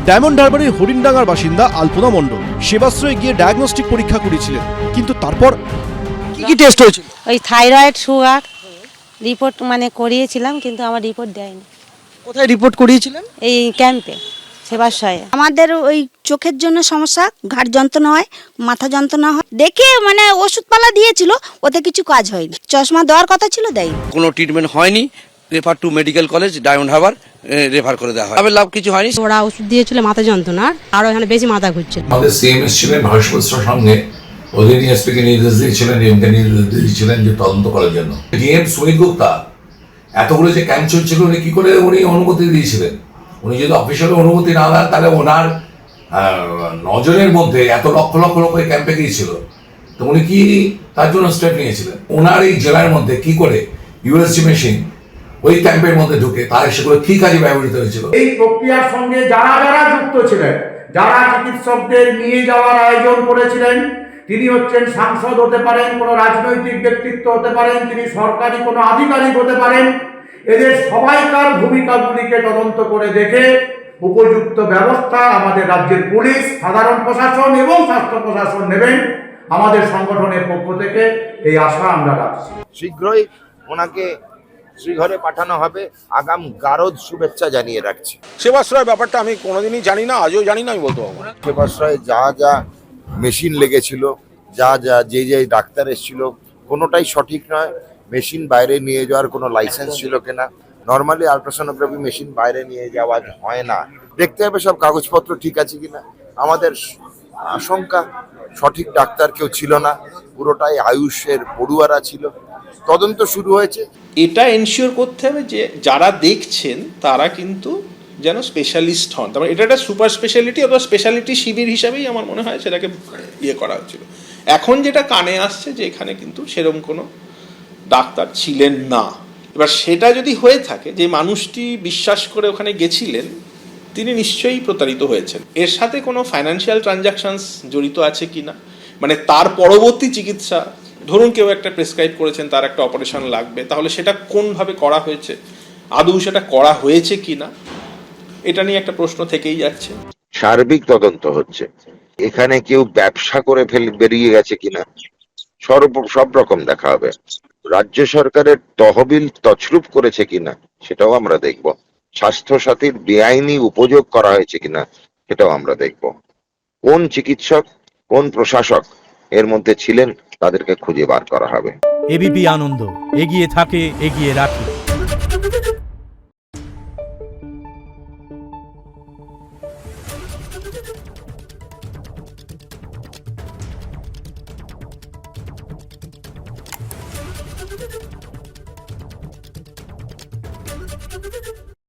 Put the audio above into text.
Diamond হারবারের হরিণডাঙ্গার বাসিন্দা আলপনা মণ্ডল সেবাশ্রয়ে গিয়ে ডায়াগনস্টিক পরীক্ষা করেছিলেন, কিন্তু তারপর কি কি টেস্ট হয়েছিল? ওই থাইরয়েড, সুগার রিপোর্ট করিয়েছিলাম, কিন্তু আমার রিপোর্ট দেয়নি। কোথায় রিপোর্ট করিয়েছিলেন? এই ক্যাম্পে, সেবাশ্রয়ে। আমাদের ওই চোখের জন্য সমস্যা, ঘাড় যন্ত্রণা হয়, মাথা যন্ত্রণা হয়, দেখে ওষুধপালা দিয়েছিল, ওতে কিছু কাজ হয়নি। চশমা দেওয়ার কথা ছিল, দেয়নি। কোনো ট্রিটমেন্ট হয়নি, refer to medical college diamond Harbour refer করে দেওয়া হয়। লাভ কিছু হয়নি। ওরা ওষুধ দিয়েছিল মাথা যন্ত্রণার, আর এখানে বেশি মাথা ঘুরছে। আমাদের সিএমএস ছিলেন ভাস্করের সঙ্গে, ওদের এসপিকে নির্দেশ দিয়েছিলেন, এমকে নির্দেশ দিয়েছিলেন যে তদন্ত করার জন্য। ডিএম সুমিত গুপ্তা এতগুলো যে ক্যাম্প চলছিল, উনি কি করে উনি অনুমতি দিয়েছিলেন? উনি যদি অফিসিয়াল অনুমতি না দেন, তাহলে ওনার নজরের মধ্যে এত লক্ষ লক্ষ লোক ক্যাম্পে গিয়েছিল, তো উনি কি তার জন্য স্টেপ নিয়েছিলেন? ওনার এই জেলার মধ্যে কি করে ইউএসজি মেশিন ওই ক্যাম্পের মধ্যে ঢুকে তার সেগুলো কি কাজে ব্যবহৃত হয়েছিল? এই প্রক্রিয়ার সঙ্গে যারা যারা যুক্ত ছিলেন, যারা চিকিৎসকদের নিয়ে যাওয়ার আয়োজন করেছিলেন, তিনি হচ্ছেন সাংসদ হতে পারেন, কোনো রাজনৈতিক ব্যক্তিত্ব হতে পারেন, তিনি সরকারি কোনো আধিকারিক হতে পারেন, এদের সবাইকার ভূমিকাগুলিকে তদন্ত করে দেখে উপযুক্ত ব্যবস্থা আমাদের রাজ্যের পুলিশ, সাধারণ প্রশাসন এবং স্বাস্থ্য প্রশাসন নেবেন। আমাদের সংগঠনের পক্ষ থেকে এই আশা আমরা রাখছি। শীঘ্রই ওনাকে শ্রীঘরে পাঠানো হবে। আগাম গারদ শুভেচ্ছা জানিয়ে রাখছি। সেবাশ্রয় ব্যাপারটা আমি কোনোদিনই জানি না, আজও জানি না, আমি বলতে পারবো না। সেবাশ্রয়ে যা যা মেশিন লেগেছিল, যে ডাক্তার এসেছিল, কোনোটাই সঠিক নয়। মেশিন বাইরে নিয়ে যাওয়ার কোনো লাইসেন্স ছিল কিনা? নর্মালি আলট্রাসোনোগ্রাফি মেশিন বাইরে নিয়ে যাওয়া হয় না। দেখতে হবে সব কাগজপত্র ঠিক আছে কিনা। আমাদের আশঙ্কা সঠিক ডাক্তার কেউ ছিল না, পুরোটাই আয়ুষের পড়ুয়ারা ছিল। তদন্ত শুরু হয়েছে। এটা এনশিওর করতে হবে যে যারা দেখছেন তারা কিন্তু যেন স্পেশালিস্ট হন। তারপরে এটা একটা সুপার স্পেশালিটি অথবা স্পেশালিটি শিবির হিসাবেই আমার মনে হয় সেটাকে করা হচ্ছিল। এখন যেটা কানে আসছে যে এখানে কিন্তু সেরকম কোনো ডাক্তার ছিলেন না। এবার সেটা যদি হয়ে থাকে, যে মানুষটি বিশ্বাস করে ওখানে গেছিলেন তিনি নিশ্চয়ই প্রতারিত হয়েছেন। এর সাথে কোনো ফাইন্যান্সিয়াল ট্রানজাকশনস জড়িত আছে কি না, তার পরবর্তী চিকিৎসা, ধরুন কেউ একটা প্রেসক্রাইব করেছেন, তার একটা অপারেশন লাগবে, তাহলে সেটা কোনভাবে করা হয়েছে, আদৌ সেটা করা হয়েছে কি না, এটা নিয়ে একটা প্রশ্ন থেকেই যাচ্ছে। সার্বিক তদন্ত হচ্ছে। এখানে কেউ ব্যবসা করে বেরিয়ে গেছে কিনা সব রকম দেখা হবে। রাজ্য সরকারের তহবিল তছরূপ করেছে কিনা সেটাও আমরা দেখব। স্বাস্থ্য সাথীর বেআইনি উপযোগ করা হয়েছে কিনা সেটাও আমরা দেখব। কোন চিকিৎসক, কোন প্রশাসক এর মধ্যে ছিলেন তাদেরকে খুঁজে বার করা হবে। এবিপি আনন্দ, এগিয়ে থাকে, এগিয়ে রাখে।